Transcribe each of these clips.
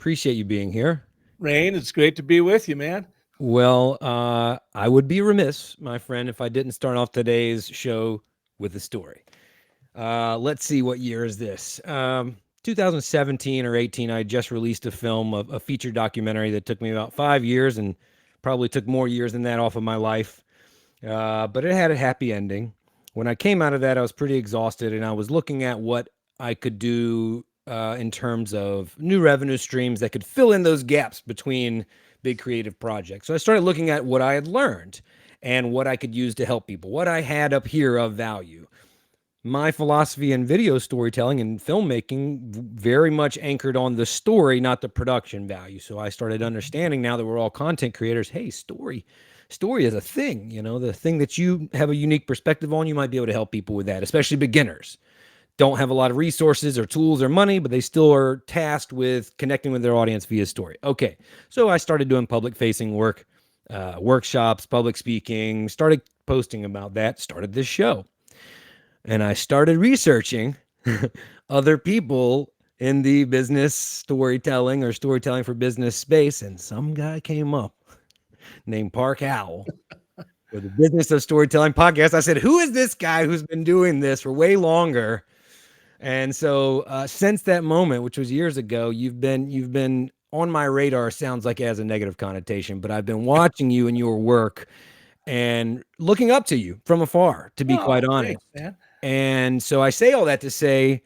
Appreciate you being here. Rain, it's great to be with you, man. Well, I would be remiss, my friend, if I didn't start off today's show with a story. Let's see, what year is this? 2017 or 18, I just released a film, a feature documentary that took me about 5 years and probably took more years than that off of my life. But it had a happy ending. When I came out of that, I was pretty exhausted and I was looking at what I could do in terms of new revenue streams that could fill in those gaps between big creative projects. So I started looking at what I had learned and what I could use to help people, what I had up here of value. My philosophy in video storytelling and filmmaking very much anchored on the story, not the production value. So I started understanding, now that we're all content creators, hey, story is a thing, the thing that you have a unique perspective on. You might be able to help people with that, especially beginners. Don't have a lot of resources or tools or money, but they still are tasked with connecting with their audience via story. Okay, so I started doing public facing work, workshops, public speaking, started posting about that, started this show. And I started researching other people in the business storytelling or storytelling for business space. And some guy came up named Park Howell for the Business of Storytelling podcast. I said, who is this guy who's been doing this for way longer? And so since that moment, which was years ago, you've been on my radar. Sounds like it has a negative connotation, but I've been watching you and your work and looking up to you from afar, to be quite Oh, honest. thanks, man. And so I say all that to say,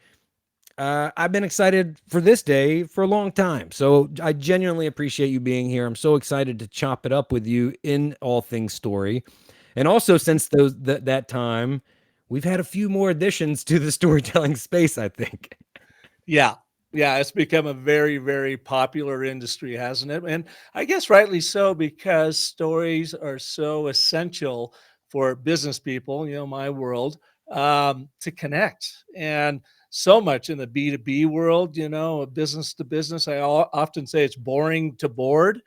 I've been excited for this day for a long time. So I genuinely appreciate you being here. I'm so excited to chop it up with you in all things story. And also, since that time, we've had a few more additions to the storytelling space, I think. Yeah. Yeah, it's become a very, very popular industry, hasn't it? And I guess rightly so, because stories are so essential for business people, my world, to connect. And so much in the B2B world, business to business, often say it's boring to bored.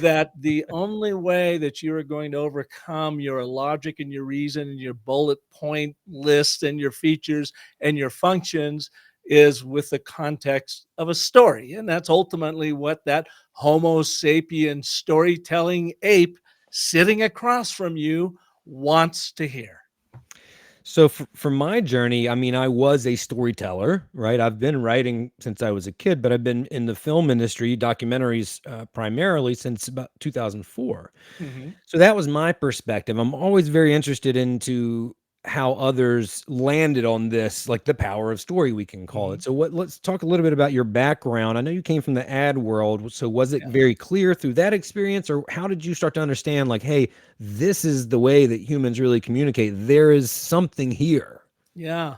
That the only way that you are going to overcome your logic and your reason and your bullet point list and your features and your functions is with the context of a story. And that's ultimately what that Homo sapien storytelling ape sitting across from you wants to hear. So for my journey, I mean, I was a storyteller, right? I've been writing since I was a kid, but I've been in the film industry, documentaries primarily since about 2004. Mhm. So that was my perspective. I'm always very interested into how others landed on this, like the power of story, we can call it. Mhm. So let's talk a little bit about your background. I know you came from the ad world. So was it Yeah. very clear through that experience, or how did you start to understand, like, hey, this is the way that humans really communicate? There is something here. Yeah.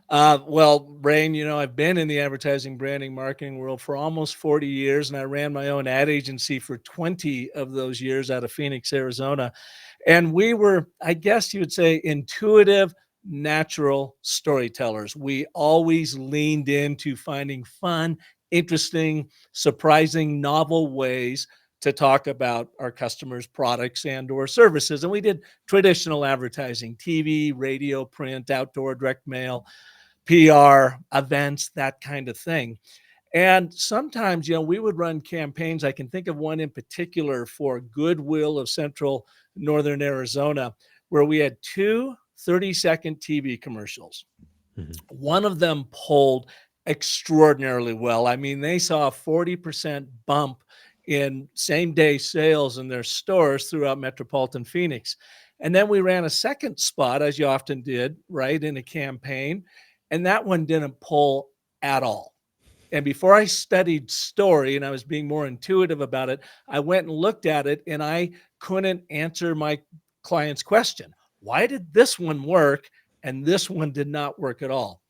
Well, Brain, I've been in the advertising, branding, marketing world for almost 40 years, and I ran my own ad agency for 20 of those years out of Phoenix, Arizona. And we were, I guess you would say, intuitive, natural storytellers. We always leaned into finding fun, interesting, surprising, novel ways to talk about our customers' products and or services. And we did traditional advertising, TV, radio, print, outdoor, direct mail, PR, events, that kind of thing. And sometimes, we would run campaigns. I can think of one in particular for Goodwill of Central Northern Arizona, where we had two 30-second TV commercials. Mhm. One of them pulled extraordinarily well. I mean, they saw a 40% bump in same day sales in their stores throughout metropolitan Phoenix. And then we ran a second spot, as you often did, right, in a campaign. And that one didn't pull at all. And before I studied story and I was being more intuitive about it, I went and looked at it and I couldn't answer my client's question. Why did this one work and this one did not work at all?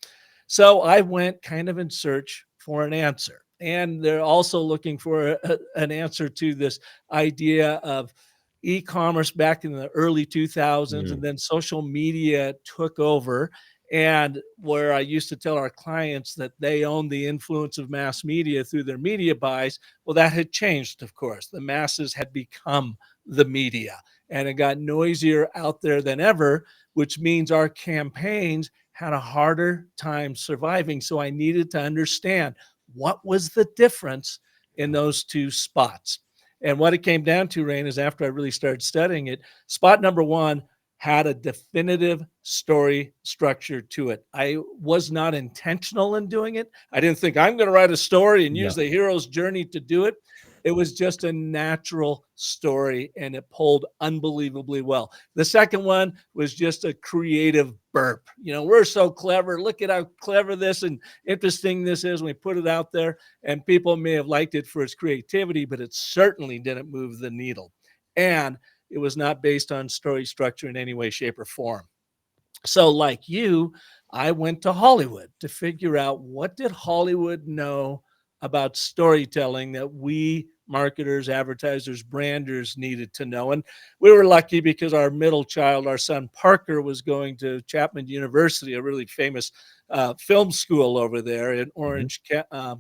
So I went kind of in search for an answer. And they're also looking for an answer to this idea of e-commerce back in the early 2000s, and Mm. then social media took over. And where I used to tell our clients that they own the influence of mass media through their media buys, well, that had changed, of course. The masses had become the media, and it got noisier out there than ever, which means our campaigns had a harder time surviving. So I needed to understand what was the difference in those two spots. And what it came down to, Rain, is after I really started studying it, spot number one had a definitive story structure to it. I was not intentional in doing it. I didn't think I'm going to write a story and use Yeah. the hero's journey to do it. It was just a natural story and it pulled unbelievably well. The second one was just a creative burp. We're so clever. Look at how clever this and interesting this is. We put it out there, and people may have liked it for its creativity, but it certainly didn't move the needle. And it was not based on story structure in any way, shape, or form. So, like you, I went to Hollywood to figure out what did Hollywood know about storytelling that we marketers, advertisers, branders needed to know. And we were lucky because our middle child, our son Parker, was going to Chapman University, a really famous film school over there in Mhm. Orange,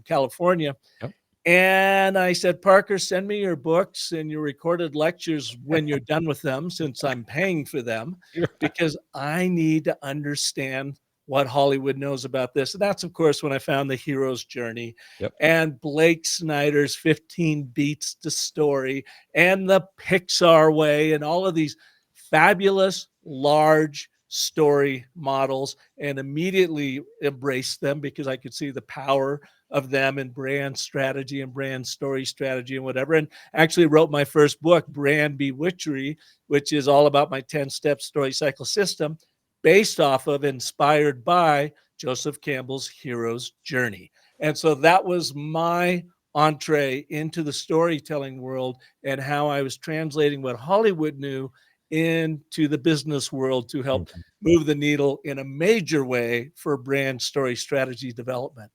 California. Yep. And I said, Parker, send me your books and your recorded lectures when you're done with them, since I'm paying for them, You're right. because I need to understand what Hollywood knows about this. And that's, of course, when I found The Hero's Journey Yep. and Blake Snyder's 15 Beats to Story and the Pixar Way and all of these fabulous, large story models, and immediately embraced them because I could see the power of them and brand strategy and brand story strategy and whatever. And actually wrote my first book, Brand Bewitchery, which is all about my 10-step story cycle system based off of, inspired by Joseph Campbell's Hero's Journey. And so that was my entree into the storytelling world and how I was translating what Hollywood knew into the business world to help Mhm. move the needle in a major way for brand story strategy development.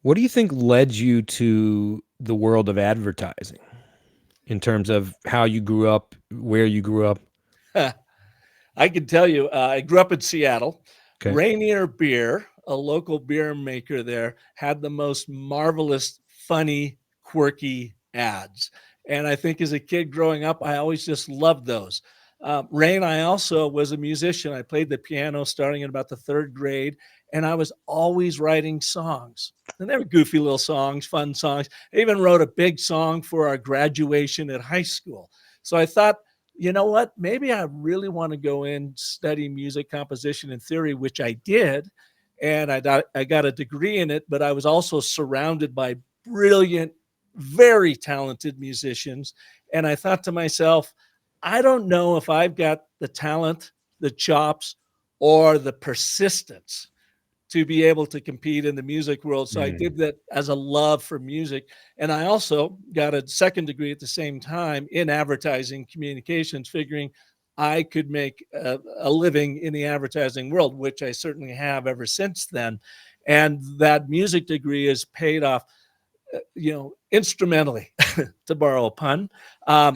What do you think led you to the world of advertising in terms of how you grew up, where you grew up? I can tell you, I grew up in Seattle. Okay. Rainier Beer, a local beer maker there, had the most marvelous, funny, quirky ads. And I think as a kid growing up, I always just loved those. Rain, I also was a musician. I played the piano starting in about the third grade, and I was always writing songs. And they were goofy little songs, fun songs. I even wrote a big song for our graduation at high school. So I thought, you know what? Maybe I really want to go in, study music composition and theory, which I did. And I got a degree in it, but I was also surrounded by brilliant, very talented musicians. And I thought to myself, I don't know if I've got the talent, the chops, or the persistence to be able to compete in the music world. So I Mm. did that as a love for music. And I also got a second degree at the same time in advertising communications, figuring I could make a living in the advertising world, which I certainly have ever since then. And that music degree has paid off, instrumentally, to borrow a pun,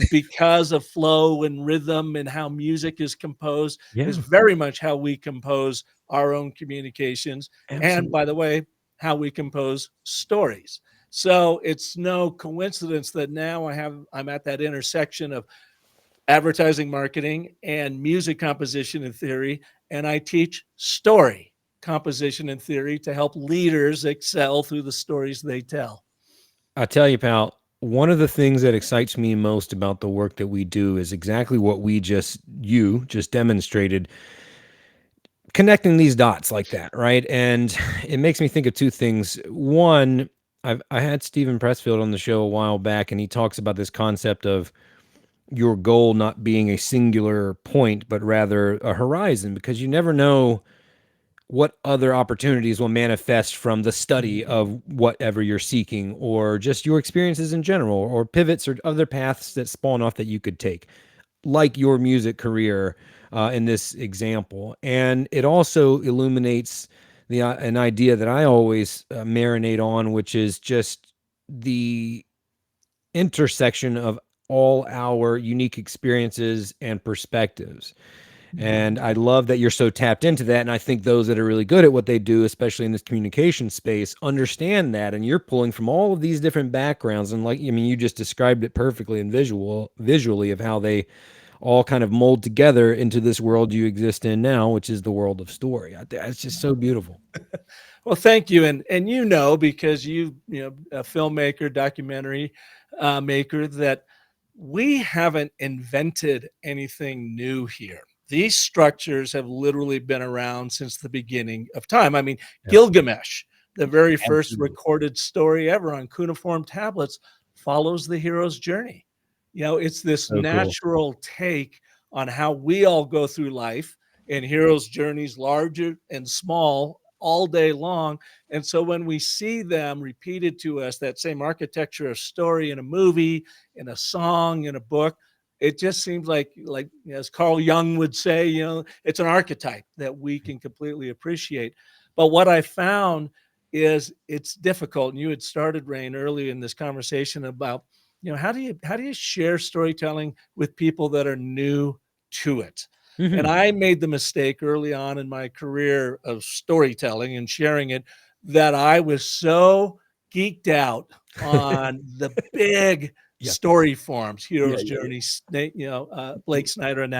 because of flow and rhythm and how music is composed is Yeah, very much how we compose our own communications. And by absolutely. the way, how we compose stories. So it's no coincidence that now I'm at that intersection of advertising marketing and music composition and theory, and I teach story composition and theory to help leaders excel through the stories they tell. I tell you, pal, one of the things that excites me most about the work that we do is exactly what you just demonstrated, connecting these dots like that, right? And it makes me think of two things. One, I had Stephen Pressfield on the show a while back, and he talks about this concept of your goal not being a singular point, but rather a horizon, because you never know what other opportunities will manifest from the study Mhm. of whatever you're seeking, or just your experiences in general, or pivots or other paths that spawn off that you could take, like your music career in this example. And it also illuminates an idea that I always marinate on, which is just the intersection of all our unique experiences and perspectives. And Mhm. I love that you're so tapped into that. And I think those that are really good at what they do, especially in this communication space, understand that. And you're pulling from all of these different backgrounds. And like, I mean, you just described it perfectly and visually of how they all kind of mold together into this world you exist in now, which is the world of story. It's just so beautiful. Well, thank you, and you know, because you know, a filmmaker, documentary maker, that we haven't invented anything new here. These structures have literally been around since the beginning of time. I mean, Absolutely. Gilgamesh, the very first Absolutely. recorded story ever on cuneiform tablets, follows the hero's journey. You know, it's this So cool. natural take on how we all go through life, and heroes' journeys, larger and small, all day long. And so when we see them repeated to us, that same architecture of story in a movie, in a song, in a book, it just seems like as Carl Jung would say, you know, it's an archetype that we can completely appreciate. But what I found is it's difficult. And you had started, Rain, early in this conversation about, you know, how do you share storytelling with people that are new to it? And Hmm. I made the mistake early on in my career of storytelling and sharing it, that I was so geeked out on the big Yeah. story forms, Yeah. Hero's Yeah. Journey, you know, Blake Snyder, and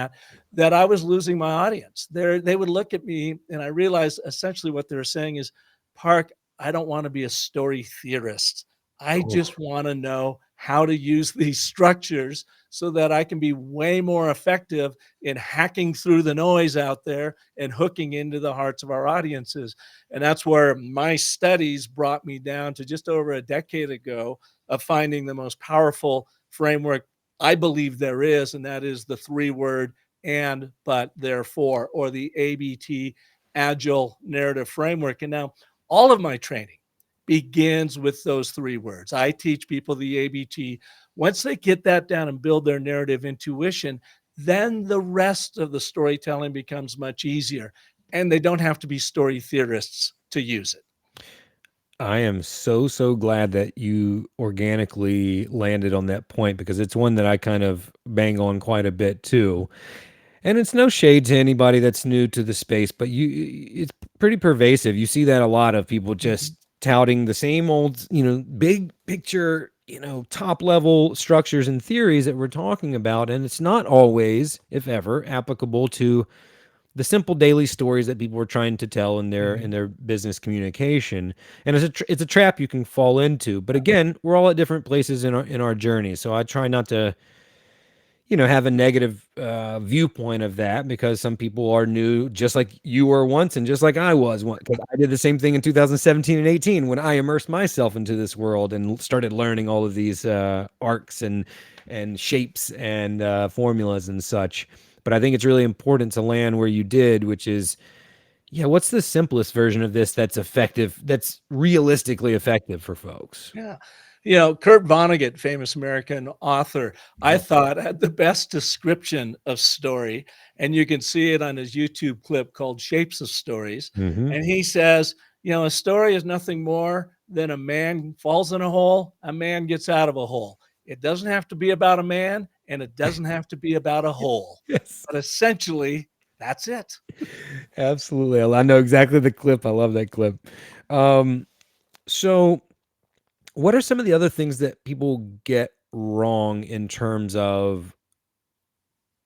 that I was losing my audience. They would look at me, and I realized essentially what they were saying is, Park, I don't want to be a story theorist. I Oh, just want to know how to use these structures so that I can be way more effective in hacking through the noise out there and hooking into the hearts of our audiences. And that's where my studies brought me down to just over a decade ago of finding the most powerful framework I believe there is, and that is the three-word and, but, therefore, or the ABT, Agile Narrative Framework. And now all of my training begins with those three words. I teach people the ABT. Once they get that down and build their narrative intuition, then the rest of the storytelling becomes much easier. And they don't have to be story theorists to use it. I am so, so glad that you organically landed on that point because it's one that I kind of bang on quite a bit too. And it's no shade to anybody that's new to the space, but it's pretty pervasive. You see that a lot of people Mhm. just touting the same old, big picture, top level structures and theories that we're talking about. And it's not always, if ever, applicable to the simple daily stories that people were trying to tell in their Mhm. in their business communication. And it's a trap you can fall into, but again, we're all at different places in our journey, so I try not to have a negative viewpoint of that, because some people are new, just like you were once, and just like I was once, because I did the same thing in 2017 and 18 when I immersed myself into this world and started learning all of these arcs and shapes and formulas and such. But I think it's really important to land where you did, which is, yeah, what's the simplest version of this that's effective, that's realistically effective for folks? Yeah. You know, Kurt Vonnegut, famous American author, I Yeah. thought had the best description of story. And you can see it on his YouTube clip called Shapes of Stories. Hmm. And he says, you know, a story is nothing more than a man falls in a hole, a man gets out of a hole. It doesn't have to be about a man, and it doesn't have to be about a hole. Yes. But essentially, that's it. Absolutely. I know exactly the clip. I love that clip. Um, so what are some of the other things that people get wrong in terms of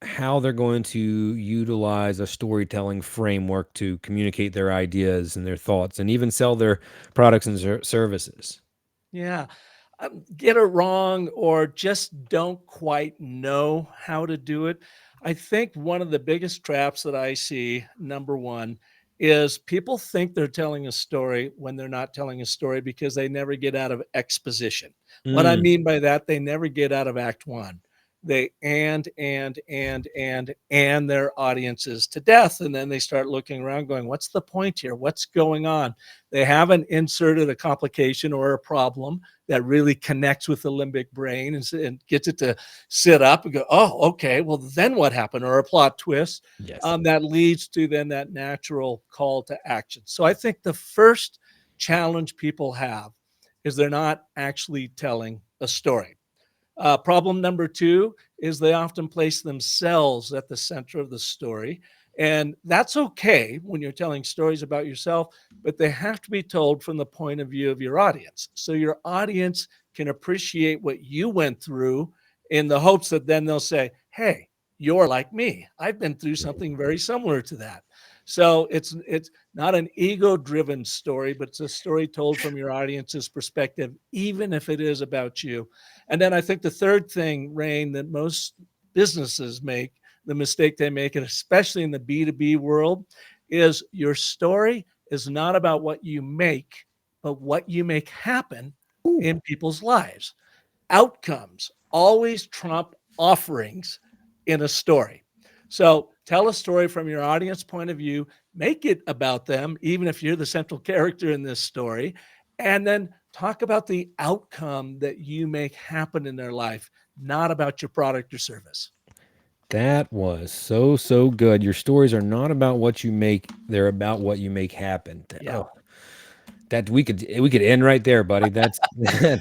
how they're going to utilize a storytelling framework to communicate their ideas and their thoughts and even sell their products and services? Yeah. Get it wrong or just don't quite know how to do it. I think one of the biggest traps that I see, number one, is people think they're telling a story when they're not telling a story because they never get out of exposition. What I Mm, mean by that, they never get out of act one. They and their audiences to death. And then they start looking around going, what's the point here? What's going on? They haven't inserted a complication or a problem that really connects with the limbic brain and gets it to sit up and go, oh, okay, well, then what happened? Or a plot twist yes. that leads to then that natural call to action. So I think the first challenge people have is they're not actually telling a story. Problem number two is they often place themselves at the center of the story. And that's okay when you're telling stories about yourself, but they have to be told from the point of view of your audience. So your audience can appreciate what you went through in the hopes that then they'll say, hey, you're like me. I've been through something very similar to that. So it's not an ego-driven story, but it's a story told from your audience's perspective, even if it is about you. And then I think the third thing, Rain, that most businesses make, the mistake they make, and especially in the B2B world, is your story is not about what you make, but what you make happen Ooh, in people's lives. Outcomes always trump offerings in a story. So tell a story from your audience point of view, make it about them, even if you're the central character in this story, and then talk about the outcome that you make happen in their life, not about your product or service. that was so good. Your stories are not about what you make; they're about what you make happen. Yeah. Oh, that we could end right there, buddy. That's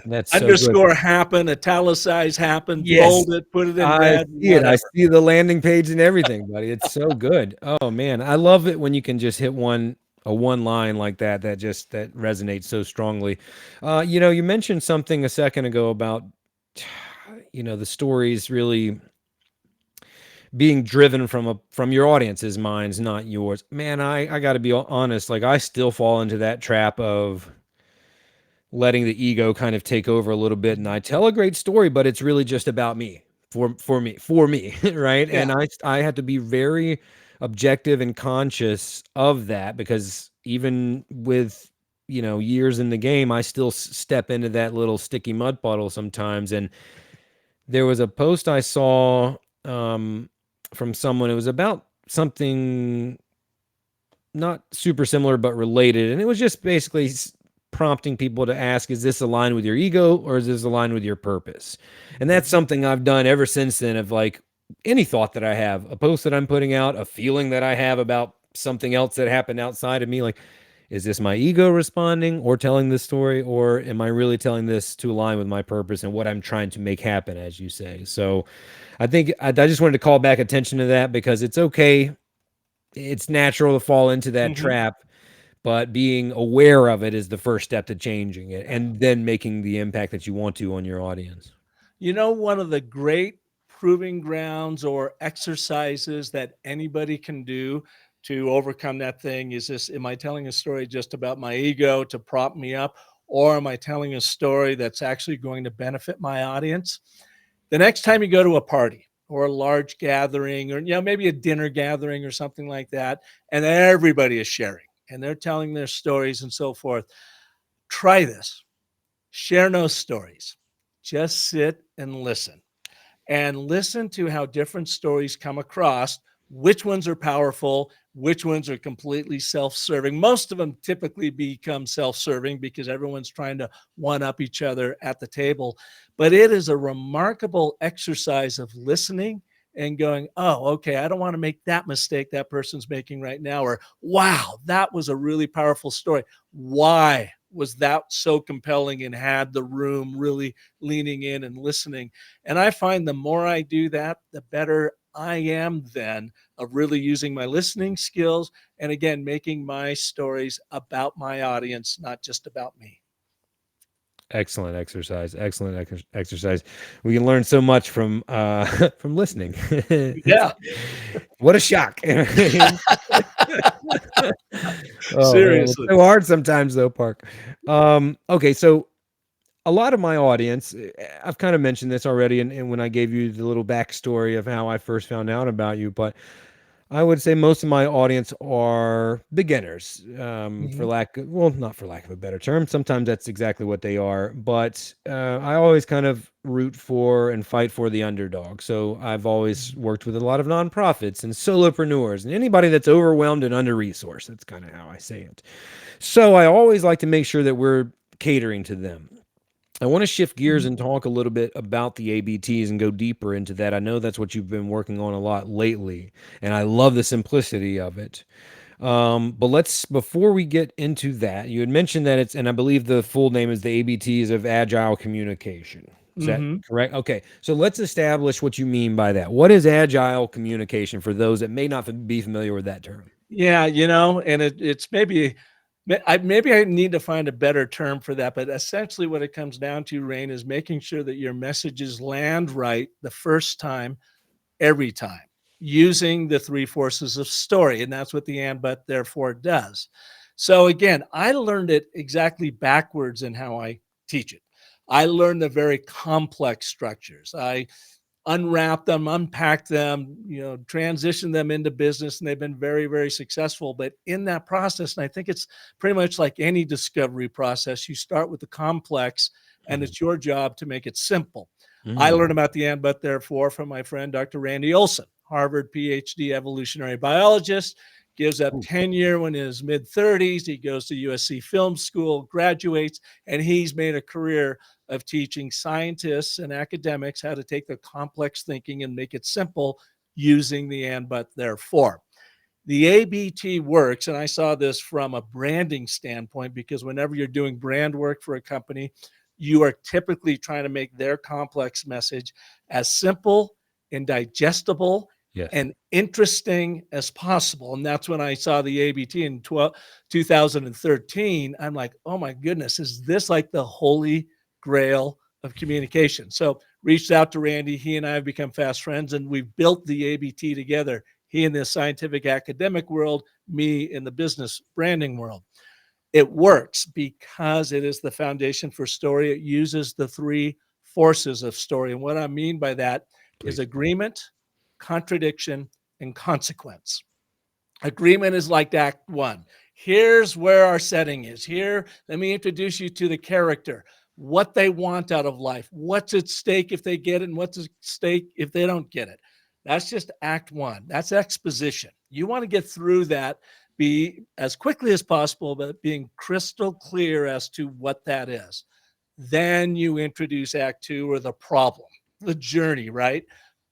that's so good. Underscore happen, italicize happen, Yes, bold it, put it in I red, see it. I whatever. see the landing page and everything, buddy. It's so good. Oh man, I love it when you can just hit one line like that that resonates so strongly. You mentioned something a second ago about the stories really being driven from your audience's minds, not yours. Man, I got to be honest. Like I still fall into that trap of letting the ego kind of take over a little bit, and I tell a great story, but it's really just about me, for me, right? Yeah. And I had to be very objective and conscious of that, because even with years in the game, I still step into that little sticky mud puddle sometimes. And there was a post I saw from someone. It was about something not super similar but related, and it was just basically prompting people to ask, is this aligned with your ego or is this aligned with your purpose? And that's something I've done ever since then, of like any thought that I have, a post that I'm putting out, a feeling that I have about something else that happened outside of me, like, is this my ego responding or telling this story, or am I really telling this to align with my purpose and what I'm trying to make happen, as you say? So I think I just wanted to call back attention to that, because it's okay, it's natural to fall into that Mhm. trap, but being aware of it is the first step to changing it, Yeah. and then making the impact that you want to on your audience. One of the great proving grounds or exercises that anybody can do to overcome that thing is this: am I telling a story just about my ego to prop me up, or am I telling a story that's actually going to benefit my audience? The next time you go to a party or a large gathering, or maybe a dinner gathering or something like that, and everybody is sharing and they're telling their stories and so forth, try this. Share no stories. Just sit and listen to how different stories come across, which ones are powerful, which ones are completely self-serving. Most of them typically become self-serving because everyone's trying to one up each other at the table. But it is a remarkable exercise of listening and going, oh, okay, I don't want to make that mistake that person's making right now. Or, wow, that was a really powerful story. Why was that so compelling and had the room really leaning in and listening? And I find the more I do that, the better I am then of really using my listening skills. And again, making my stories about my audience, not just about me. Excellent exercise. Excellent exercise. We can learn so much from from listening. Yeah. What a shock. Oh man, it's Seriously. so hard sometimes though, Park. Okay, so a lot of my audience, I've kind of mentioned this already, and when I gave you the little backstory of how I first found out about you, but I would say most of my audience are beginners, Mhm. not for lack of a better term. Sometimes that's exactly what they are, but I always kind of root for and fight for the underdog. So I've always worked with a lot of nonprofits and solopreneurs and anybody that's overwhelmed and under resourced. That's kind of how I say it. So I always like to make sure that we're catering to them. I want to shift gears Mhm. and talk a little bit about the ABTs and go deeper into that. I know that's what you've been working on a lot lately, and I love the simplicity of it. But before we get into that, you had mentioned that and I believe the full name is the ABTs of Agile Communication. Is that Mhm. correct? Okay, so let's establish what you mean by that. What is Agile Communication for those that may not be familiar with that term? Yeah, and it's maybe I need to find a better term for that, but essentially what it comes down to, Rain, is making sure that your messages land right the first time, every time. using the three forces of story. And that's what the and, but, therefore does. So again, I learned it exactly backwards in how I teach it. I learned the very complex structures. I unwrap them, unpack them, transition them into business, and they've been very, very successful. But in that process, and I think it's pretty much like any discovery process, you start with the complex, and Mhm. it's your job to make it simple. I Mm. learned about the and, but, therefore from my friend Dr. Randy Olson, Harvard PhD evolutionary biologist. Gives up Ooh. tenure when in his mid 30s. He goes to USC Film School, graduates, and he's made a career of teaching scientists and academics how to take the complex thinking and make it simple using the and, but, therefore. The ABT works, and I saw this from a branding standpoint because whenever you're doing brand work for a company, you are typically trying to make their complex message as simple and digestible Yes. and interesting as possible. And that's when I saw the ABT in 2013. I'm like, oh my goodness, is this like the holy grail of communication? So reached out to Randy. He and I have become fast friends, and we've built the ABT together. He in the scientific academic world, me in the business branding world. It works because it is the foundation for story. It uses the three forces of story. And what I mean by that is Please. agreement, contradiction, and consequence. Agreement is like act one. Here's where our setting is. Here, let me introduce you to the character, what they want out of life, what's at stake if they get it, and what's at stake if they don't get it. That's just act one. That's exposition. You want to get through that, be as quickly as possible, but being crystal clear as to what that is. Then you introduce act two, or the problem, the journey, right?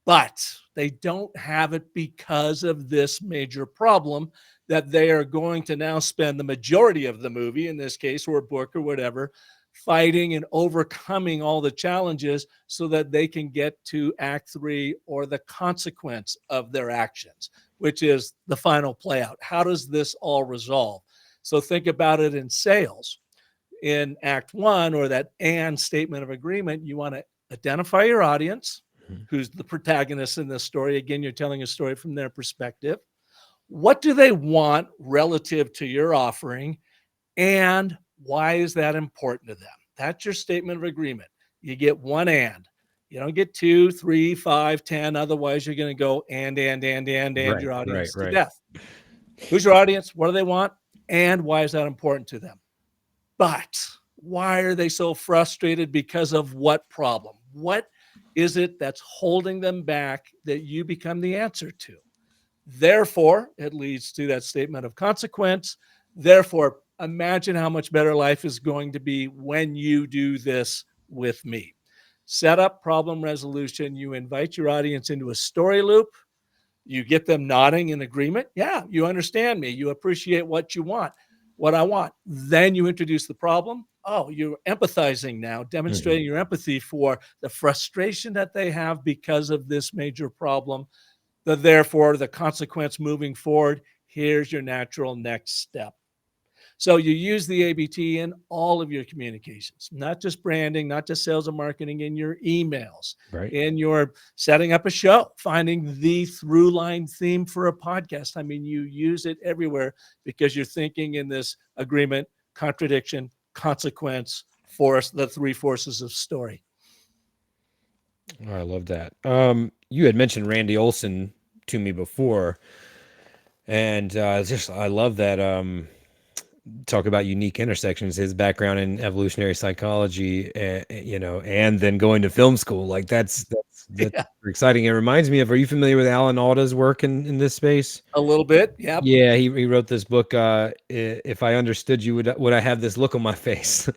But they don't have it because of this major problem that they are going to now spend the majority of the movie, in this case, or book or whatever, fighting and overcoming all the challenges so that they can get to act three, or the consequence of their actions, which is the final play out. How does this all resolve? So think about it in sales. In act one, or that and statement of agreement, you want to identify your audience, Mhm. who's the protagonist in this story. Again, you're telling a story from their perspective. What do they want relative to your offering? And why is that important to them? That's your statement of agreement. You get one and. You don't get two, three, five, 10. Otherwise, you're going to go and Right. your Right. audience to Right. death. Who's your audience? What do they want? And why is that important to them? But why are they so frustrated? Because of what problem? What is it that's holding them back that you become the answer to? Therefore, it leads to that statement of consequence. Therefore, imagine how much better life is going to be when you do this with me. Set up problem resolution. You invite your audience into a story loop. You get them nodding in agreement. Yeah, you understand me. You appreciate what you want, what I want. Then you introduce the problem. Oh, you're empathizing now, Mhm. demonstrating your empathy for the frustration that they have because of this major problem. Therefore, the consequence moving forward. Here's your natural next step. So you use the ABT in all of your communications, not just branding, not just sales and marketing, in your emails, Right. in your setting up a show, finding the through line theme for a podcast. I mean, you use it everywhere because you're thinking in this agreement, contradiction, consequence, force, the three forces of story. Oh, I love that. You had mentioned Randy Olson to me before, and just I love that. Talk about unique intersections. His background in evolutionary psychology, and then going to film school. Like that's Yeah, exciting. It reminds me of. Are you familiar with Alan Alda's work in this space? a little bit. Yep. Yeah, he wrote this book. If I understood you, would I have this look on my face?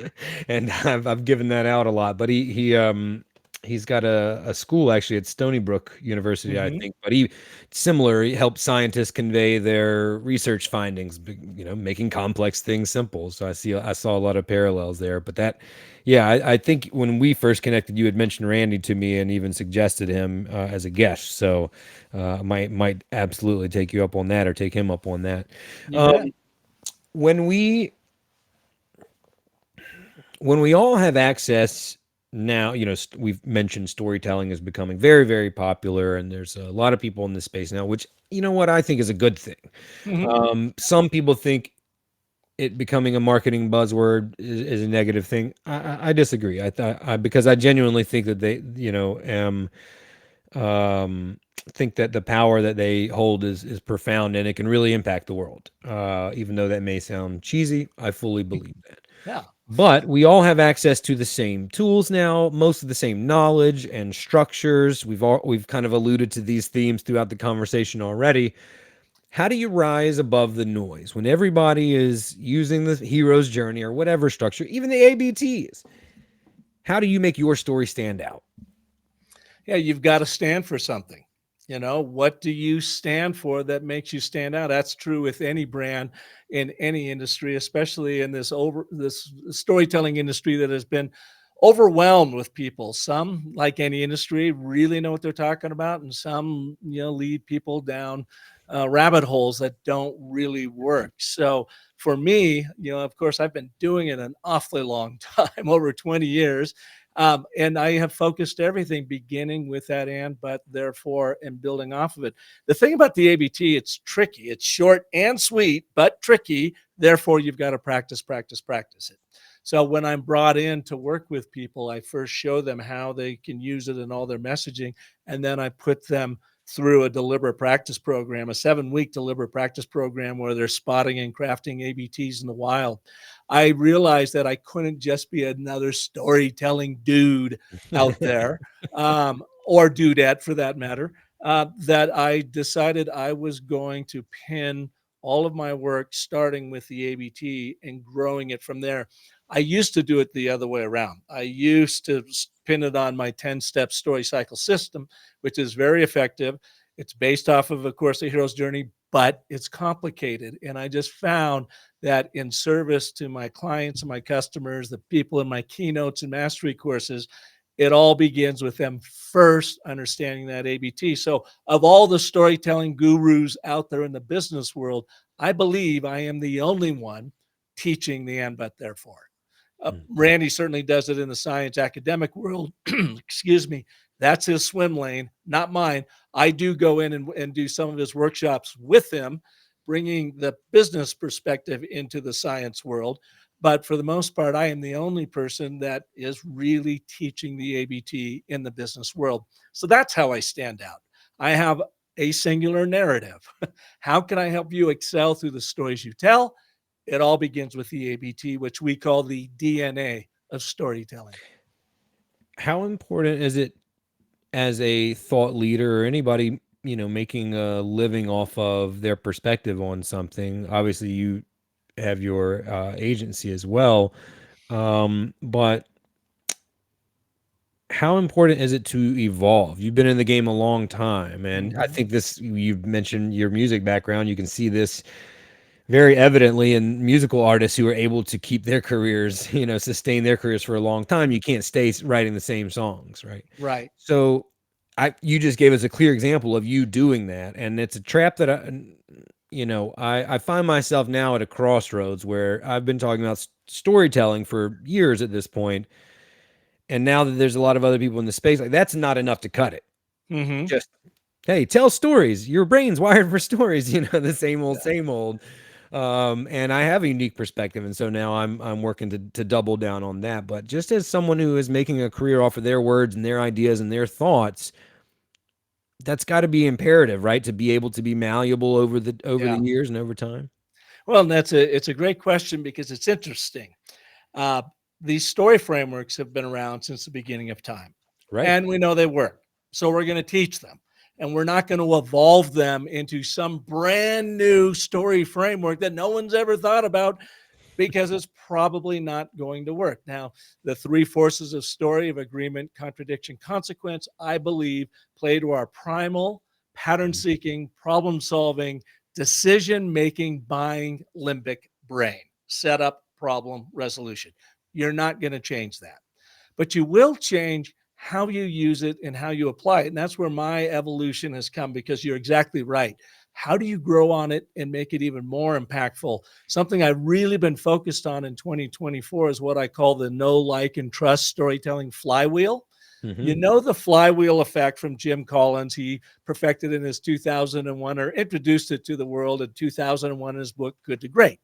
And I've given that out a lot. But he's got a school actually at Stony Brook University, I Hmm. think. But he helped scientists convey their research findings. Making complex things simple. So I saw a lot of parallels there. But yeah, I think when we first connected, you had mentioned Randy to me and even suggested him as a guest. So might absolutely take you up on that or take him up on that. You bet. Um, when we when we all have access now, we've mentioned storytelling is becoming very, very popular, and there's a lot of people in this space now, which, what I think is a good thing. Mhm. Some people think it becoming a marketing buzzword is a negative thing. I disagree. Because I genuinely think that they, um, think that the power that they hold is profound and it can really impact the world. Even though that may sound cheesy, I fully believe that. Yeah. But we all have access to the same tools now, most of the same knowledge and structures. We've kind of alluded to these themes throughout the conversation already. How do you rise above the noise when everybody is using the hero's journey or whatever structure, even the ABTs? How do you make your story stand out? Yeah, you've got to stand for something. What do you stand for that makes you stand out? That's true with any brand in any industry, especially in this storytelling industry that has been overwhelmed with people. Some, like any industry, really know what they're talking about, and some, lead people down rabbit holes that don't really work. So for me, of course, I've been doing it an awfully long time, over 20 years. And I have focused everything beginning with that and, but, therefore, and building off of it. The thing about the ABT, it's tricky. It's short and sweet, but tricky. Therefore, you've got to practice, practice, practice it. So when I'm brought in to work with people, I first show them how they can use it in all their messaging. And then I put them through a deliberate practice program, a 7-week deliberate practice program where they're spotting and crafting ABTs in the wild. I realized that I couldn't just be another storytelling dude out there, or dudette for that matter. That I decided I was going to pin all of my work starting with the ABT and growing it from there. I used to do it the other way around. I used to pin it on my 10-step story cycle system, which is very effective. It's based off of course, the hero's journey, but it's complicated. And I just found that in service to my clients and my customers, the people in my keynotes and mastery courses, it all begins with them first understanding that ABT. So, of all the storytelling gurus out there in the business world, I believe I am the only one teaching the and, but, therefore. Mm. Randy certainly does it in the science academic world. Excuse me. That's his swim lane, not mine. I do go in and do some of his workshops with him, bringing the business perspective into the science world. But for the most part, I am the only person that is really teaching the ABT in the business world. So that's how I stand out. I have a singular narrative. How can I help you excel through the stories you tell? It all begins with the ABT, which we call the DNA of storytelling. How important is it as a thought leader or anybody, making a living off of their perspective on something? Obviously, you have your agency as well. But how important is it to evolve? You've been in the game a long time, and I Mhm. think you've mentioned your music background. You can see this very evidently in musical artists who are able to keep their careers, sustain their careers for a long time. You can't stay writing the same songs, right? Right. So, you just gave us a clear example of you doing that, and it's a trap that I find myself now at a crossroads where I've been talking about storytelling for years at this point, and now that there's a lot of other people in the space, like that's not enough to cut it. Mhm. Just hey, tell stories. Your brain's wired for stories. The same old, Yeah. same old. And I have a unique perspective, and so now I'm working to double down on that. But just as someone who is making a career off of their words and their ideas and their thoughts, that's got to be imperative, right? To be able to be malleable over the Yeah. years and over time, Well, and it's a great question because it's interesting. Uh, these story frameworks have been around since the beginning of time, right? and we know they work. So we're going to teach them, and we're not going to evolve them into some brand new story framework that no one's ever thought about because it's probably not going to work. Now, the three forces of story of agreement, contradiction, consequence, I believe, play to our primal, pattern Mhm. seeking, problem solving, decision making, buying limbic brain. Setup, problem, resolution. You're not going to change that, but you will change how you use it and how you apply it. And that's where my evolution has come because you're exactly right. How do you grow on it and make it even more impactful? Something I've really been focused on in 2024 is what I call the know, like, and trust storytelling flywheel. You Hmm. know the flywheel effect from Jim Collins. He perfected in his 2001 or introduced it to the world in 2001 in his book, Good to Great.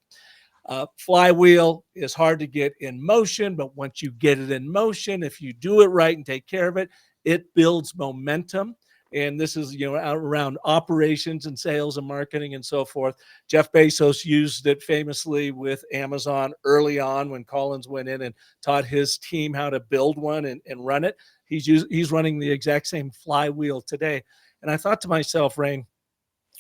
Flywheel is hard to get in motion, but once you get it in motion, if you do it right and take care of it, it builds momentum. And this is, around operations and sales and marketing and so forth. Jeff Bezos used it famously with Amazon early on when Collins went in and taught his team how to build one and run it. He's running the exact same flywheel today. And I thought to myself, Rain,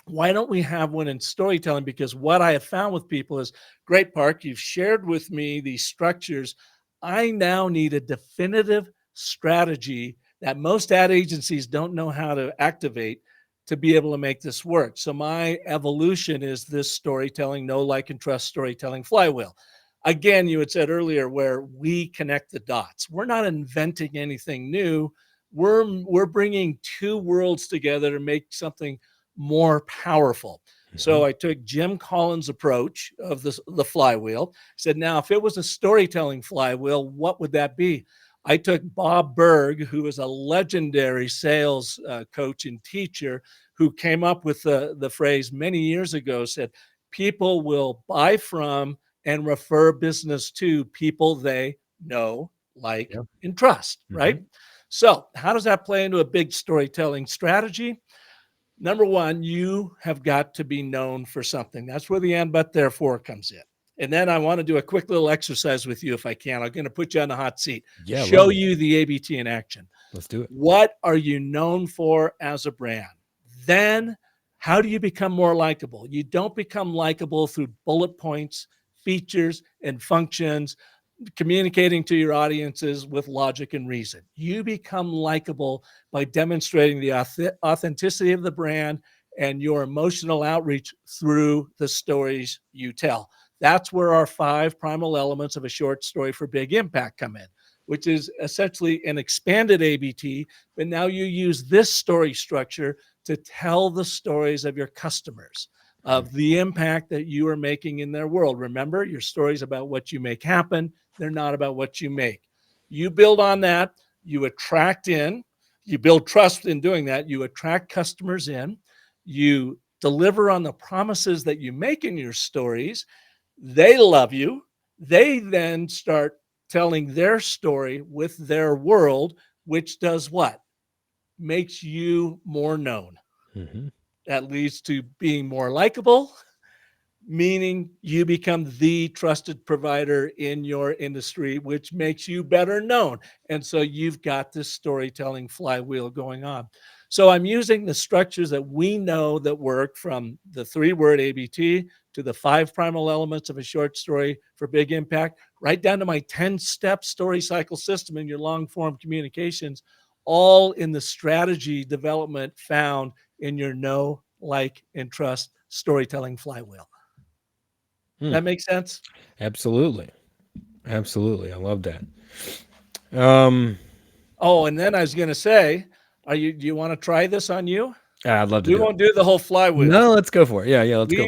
why don't we have one in storytelling? Because what I have found with people is, great, Park, you've shared with me these structures. I now need a definitive strategy that most ad agencies don't know how to activate to be able to make this work. So my evolution is this storytelling, know, like, and trust storytelling flywheel. Again, you had said earlier where we connect the dots. We're not inventing anything new. We're bringing two worlds together to make something more powerful. Hmm. So I took Jim Collins' approach of the flywheel, said, now, if it was a storytelling flywheel, what would that be? I took Bob Berg, who is a legendary sales coach and teacher, who came up with the phrase many years ago, said, people will buy from and refer business to people they know, like, Yeah. and trust, Hmm. right? So, how does that play into a big storytelling strategy? Number one, you have got to be known for something. That's where the and but therefore comes in. And then I want to do a quick little exercise with you if I can. I'm going to put you on the hot seat, Yeah, I love show it. you the ABT in action. Let's do it. What are you known for as a brand? Then, how do you become more likable? You don't become likable through bullet points, features, and functions, communicating to your audiences with logic and reason. You become likable by demonstrating the authenticity of the brand and your emotional outreach through the stories you tell. That's where our 5 primal elements of a short story for big impact come in, which is essentially an expanded ABT, but now you use this story structure to tell the stories of your customers, of the impact that you are making in their world. Remember, your stories about what you make happen, they're not about what you make. You build on that, you attract in, you build trust in doing that, you attract customers in, you deliver on the promises that you make in your stories. They love you. They then start telling their story with their world, which does what? Makes you more known. Hmm. That leads to being more likable, meaning you become the trusted provider in your industry, which makes you better known. And so you've got this storytelling flywheel going on. So I'm using the structures that we know that work, from the 3-word ABT to the 5 primal elements of a short story for big impact, right down to my 10-step story cycle system in your long form communications, all in the strategy development found in your know, like, and trust storytelling flywheel. Hmm. That makes sense? Absolutely. Absolutely. I love that. Um, Oh, and then I was gonna say, do you wanna try this on you? I'd love to We do it. won't do the whole flywheel. No, let's go for it. Yeah, yeah, let's go.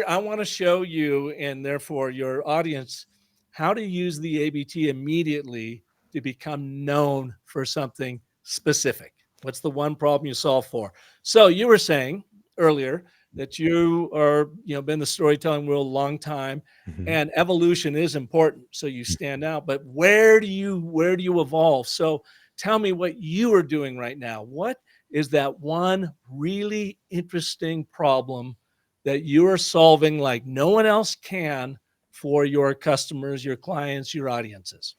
I wanna show you, and therefore your audience, how to use the ABT immediately to become known for something specific. What's the one problem you solve for? So you were saying earlier that you are, been in the storytelling world a long time, Mhm. and evolution is important, so you stand out. But where do you evolve? So tell me what you are doing right now. What is that one really interesting problem that you are solving like no one else can for your customers, your clients, your audiences?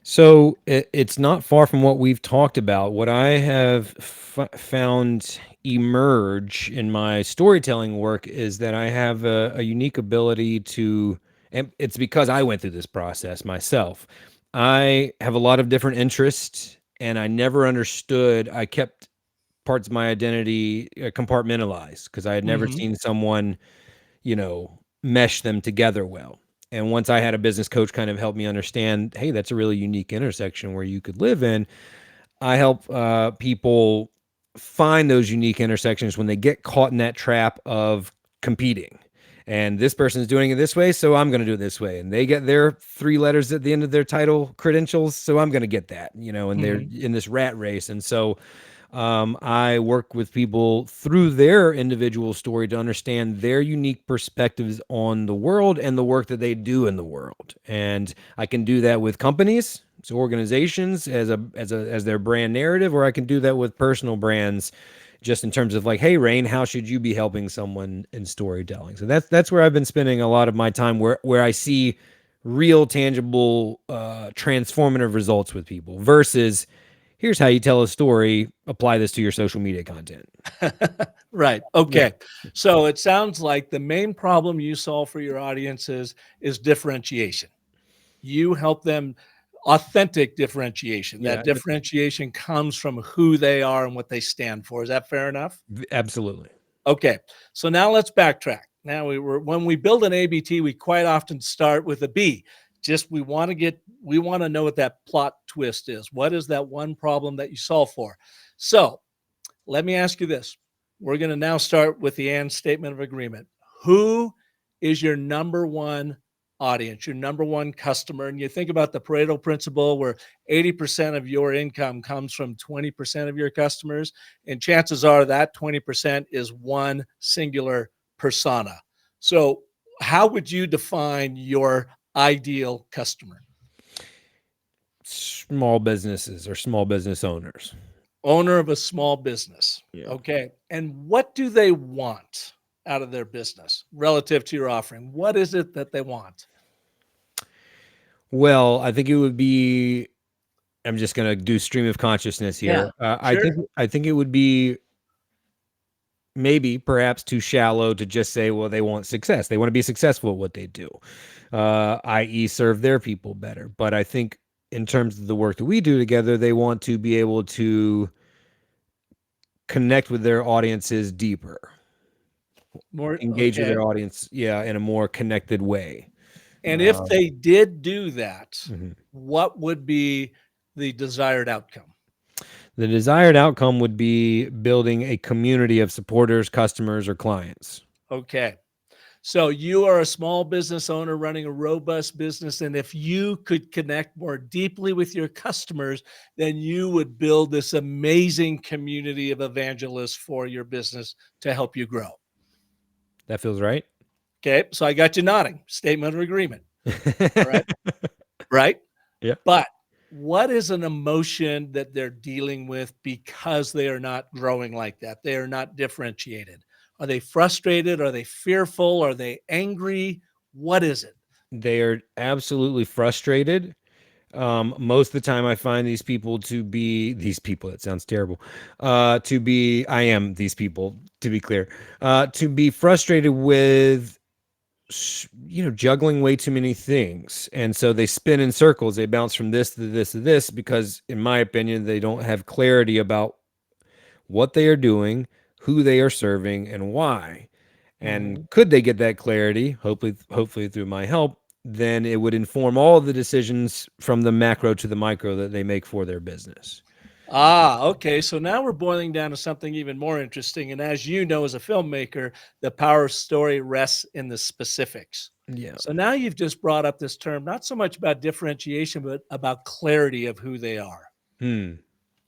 So it's not far from what we've talked about. What I have found emerge in my storytelling work is that I have a unique ability to, and it's because I went through this process myself. I have a lot of different interests, and I never understood. I kept parts of my identity compartmentalized because I had never Mhm. seen someone, mesh them together well. And once I had a business coach kind of help me understand, hey, that's a really unique intersection where you could live in. I help people find those unique intersections when they get caught in that trap of competing. And this person's doing it this way, so I'm going to do it this way. And they get their 3 letters at the end of their title credentials, so I'm going to get that, and they're Mhm. in this rat race. And so I work with people through their individual story to understand their unique perspectives on the world and the work that they do in the world. And I can do that with companies, so organizations as their brand narrative, or I can do that with personal brands, just in terms of like, hey, Rain, how should you be helping someone in storytelling? So that's where I've been spending a lot of my time, where I see real, tangible, transformative results with people versus here's how you tell a story, apply this to your social media content. Right. Yeah. Okay. So it sounds like the main problem you solve for your audiences is differentiation. You help them authentic differentiation. Yeah, That differentiation comes from who they are and what they stand for. Is that fair enough? absolutely. Okay. So now let's backtrack. Now when we build an ABT, we quite often start with a B. Just we want to know what that plot twist is. What is that one problem that you solve for? So let me ask you this. We're going to now start with the and statement of agreement. Who is your number one audience, your number one customer? And you think about the Pareto principle where 80% of your income comes from 20% of your customers. And chances are that 20% is one singular persona. So, how would you define your ideal customer? Small businesses or small business owners. Owner of a small business. Yeah. Okay. And what do they want out of their business relative to your offering? What is it that they want? Well, I think it would be. I'm just gonna do stream of consciousness Yeah, here. sure. I think it would be maybe perhaps too shallow to just say, well, they want success. They want to be successful at what they do, i.e., serve their people better. But I think in terms of the work that we do together, they want to be able to connect with their audiences deeper, More engage with okay. their audience, yeah, in a more connected way. And if Um, they did do that, mhm. what would be the desired outcome? The desired outcome would be building a community of supporters, customers, or clients. Okay. So you are a small business owner running a robust business. And if you could connect more deeply with your customers, then you would build this amazing community of evangelists for your business to help you grow. That feels right. Okay. So I got you nodding. Statement of agreement. All right. Right. Yeah. But what is an emotion that they're dealing with because they are not growing like that? They are not differentiated. Are they frustrated? Are they fearful? Are they angry? What is it? They are absolutely frustrated. Most of the time, I find these people to be these people. It sounds terrible. I am these people. To be clear, to be frustrated with juggling way too many things, and so they spin in circles. They bounce from this to this to this because, in my opinion, they don't have clarity about what they are doing, who they are serving, and why. And Mhm. could they get that clarity, hopefully through my help, then it would inform all the decisions from the macro to the micro that they make for their business. Ah, okay. So now we're boiling down to something even more interesting. And as you know, as a filmmaker, the power of story rests in the specifics. Yeah. So now you've just brought up this term, not so much about differentiation, but about clarity of who they are, Hmm.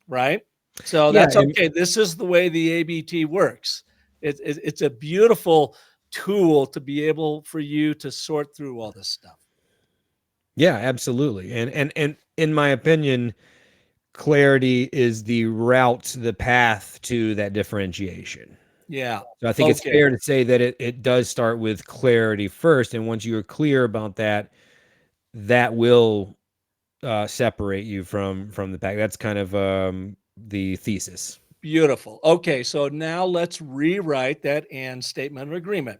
right? So Yeah. that's okay. This is the way the ABT works. It's a beautiful tool to be able for you to sort through all this stuff. Yeah, absolutely. And in my opinion, clarity is the route, the path to that differentiation. Yeah. So I think it's Okay. fair to say that it does start with clarity first. And once you're clear about that, that will separate you from the pack. That's kind of the thesis. Beautiful. Okay. So now let's rewrite that and statement of agreement.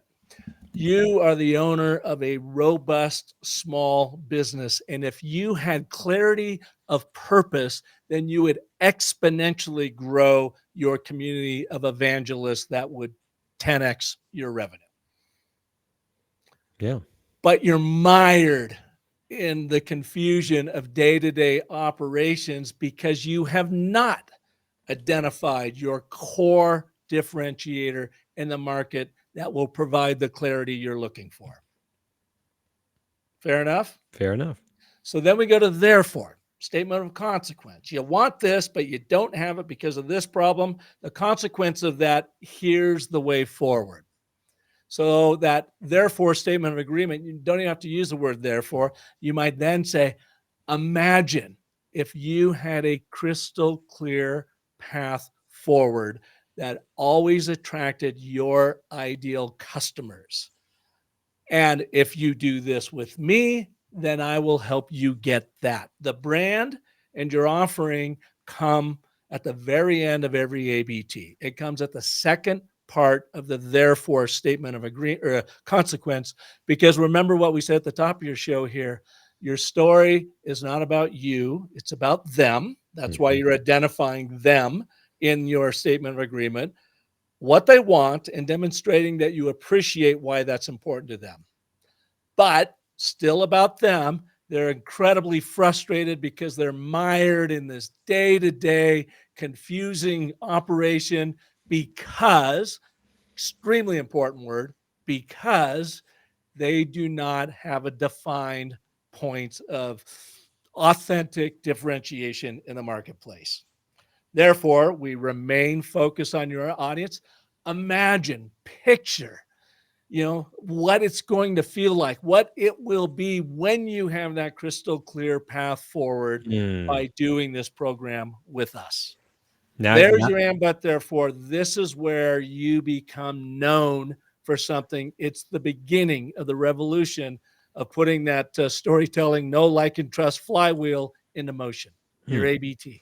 You are the owner of a robust small business. And if you had clarity of purpose, then you would exponentially grow your community of evangelists that would 10x your revenue. Yeah. But you're mired in the confusion of day to day operations because you have not identified your core differentiator in the market that will provide the clarity you're looking for. Fair enough? Fair enough. So then we go to therefore, statement of consequence. You want this, but you don't have it because of this problem. The consequence of that, here's the way forward. So that therefore statement of agreement, you don't even have to use the word therefore. You might then say, imagine if you had a crystal clear path forward that always attracted your ideal customers. And if you do this with me, then I will help you get that. The brand and your offering come at the very end of every ABT. It comes at the second part of the therefore statement of consequence, because remember what we said at the top of your show here. Your story is not about you, it's about them. That's why you're identifying them in your statement of agreement, what they want, and demonstrating that you appreciate why that's important to them. But still about them, they're incredibly frustrated because they're mired in this day-to-day confusing operation because, extremely important word, because they do not have a defined point of authentic differentiation in the marketplace. Therefore, we remain focused on your audience. Imagine, picture, what it's going to feel like, what it will be when you have that crystal clear path forward by doing this program with us. There's your and but therefore. This is where you become known for something. It's the beginning of the revolution of putting that storytelling, know, like, and trust flywheel into motion, your ABT.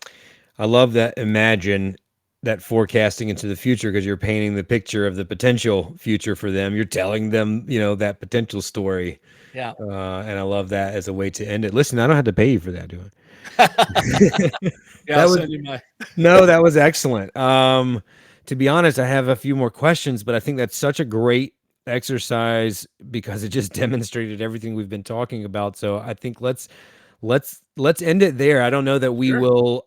I love that. Imagine that forecasting into the future, because you're painting the picture of the potential future for them. You're telling them, that potential story. Yeah. And I love that as a way to end it. Listen, I don't have to pay you for that, do I? Yeah, I'll send you my. No, that was excellent. To be honest, I have a few more questions, but I think that's such a great exercise because it just demonstrated everything we've been talking about. So I think let's end it there. I don't know that we Sure. will.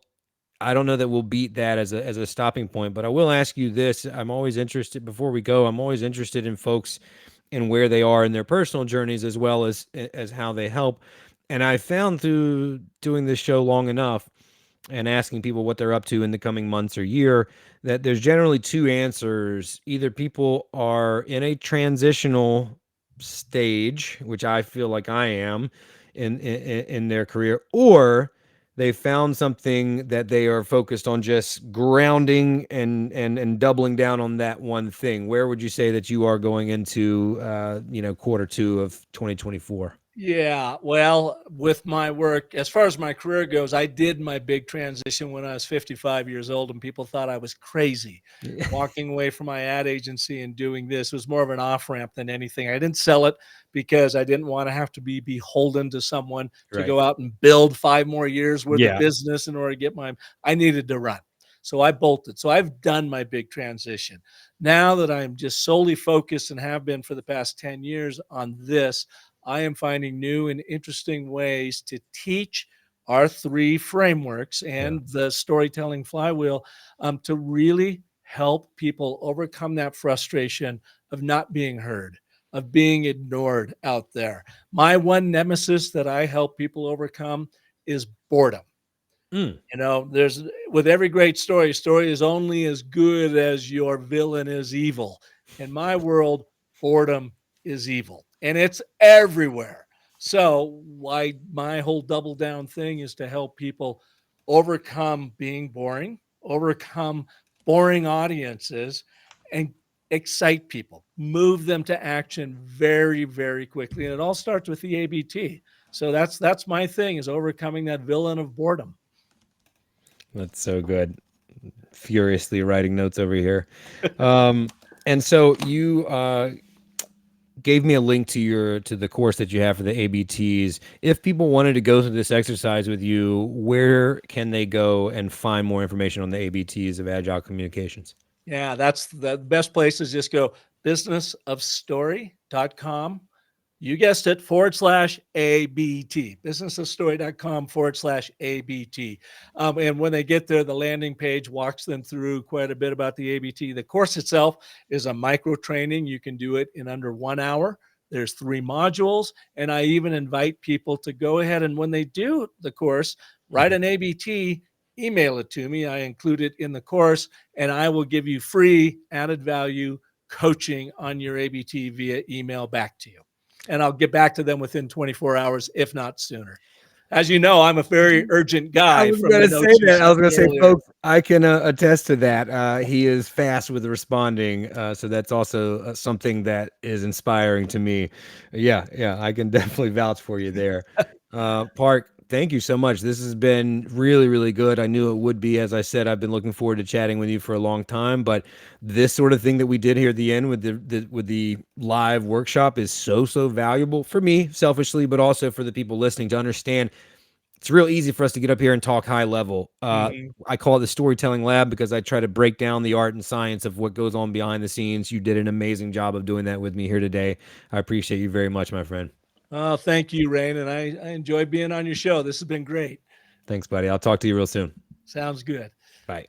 I don't know that we'll beat that as a stopping point, but I will ask you this. I'm always interested, before we go, I'm always interested in folks and where they are in their personal journeys as well as how they help. And I found through doing this show long enough and asking people what they're up to in the coming months or year, that there's generally two answers. Either people are in a transitional stage, which I feel like I am in their career, or they found something that they are focused on just grounding and doubling down on that one thing. Where would you say that you are going into quarter two of 2024? Yeah, well, with my work, as far as my career goes, I did my big transition when I was 55 years old, and people thought I was crazy walking away from my ad agency and doing this. It was more of an off-ramp than anything. I didn't sell it because I didn't want to have to be beholden to someone to go out and build 5 more years worth of business in order to get I needed to run. So I bolted. So I've done my big transition. Now that I'm just solely focused and have been for the past 10 years on this, I am finding new and interesting ways to teach our 3 frameworks and the storytelling flywheel to really help people overcome that frustration of not being heard, of being ignored out there. My one nemesis that I help people overcome is boredom. There's, with every great story is only as good as your villain is evil. In my world, boredom is evil, and it's everywhere. So why my whole double down thing is to help people overcome being boring, overcome boring audiences, and excite people, move them to action very, very quickly. And it all starts with the ABT. So that's my thing, is overcoming that villain of boredom. That's so good. Furiously writing notes over here. And so you gave me a link to the course that you have for the ABTs. If people wanted to go through this exercise with you, where can they go and find more information on the ABTs of Agile Communications? Yeah, that's the best place, is just go businessofstory.com You guessed it, /ABT, businessofstory.com /ABT. And when they get there, the landing page walks them through quite a bit about the ABT. The course itself is a micro training. You can do it in under 1 hour. There's 3 modules. And I even invite people to go ahead and when they do the course, write an ABT, email it to me. I include it in the course, and I will give you free added value coaching on your ABT via email back to you. And I'll get back to them within 24 hours, if not sooner. As you know, I'm a very urgent I guy was from going the to say notes you that. I was sent going me to say, earlier. folks, I can attest to that. He is fast with responding. So that's also something that is inspiring to me. Yeah, yeah, I can definitely vouch for you there. Park, thank you so much. This has been really, really good. I knew it would be. As I said, I've been looking forward to chatting with you for a long time. But this sort of thing that we did here at the end with the live workshop is so valuable for me, selfishly, but also for the people listening to understand it's real easy for us to get up here and talk high level. Mhm. I call it the storytelling lab because I try to break down the art and science of what goes on behind the scenes. You did an amazing job of doing that with me here today. I appreciate you very much, my friend. Oh, thank you, Rain. And I enjoy being on your show. This has been great. Thanks, buddy. I'll talk to you real soon. Sounds good. Bye.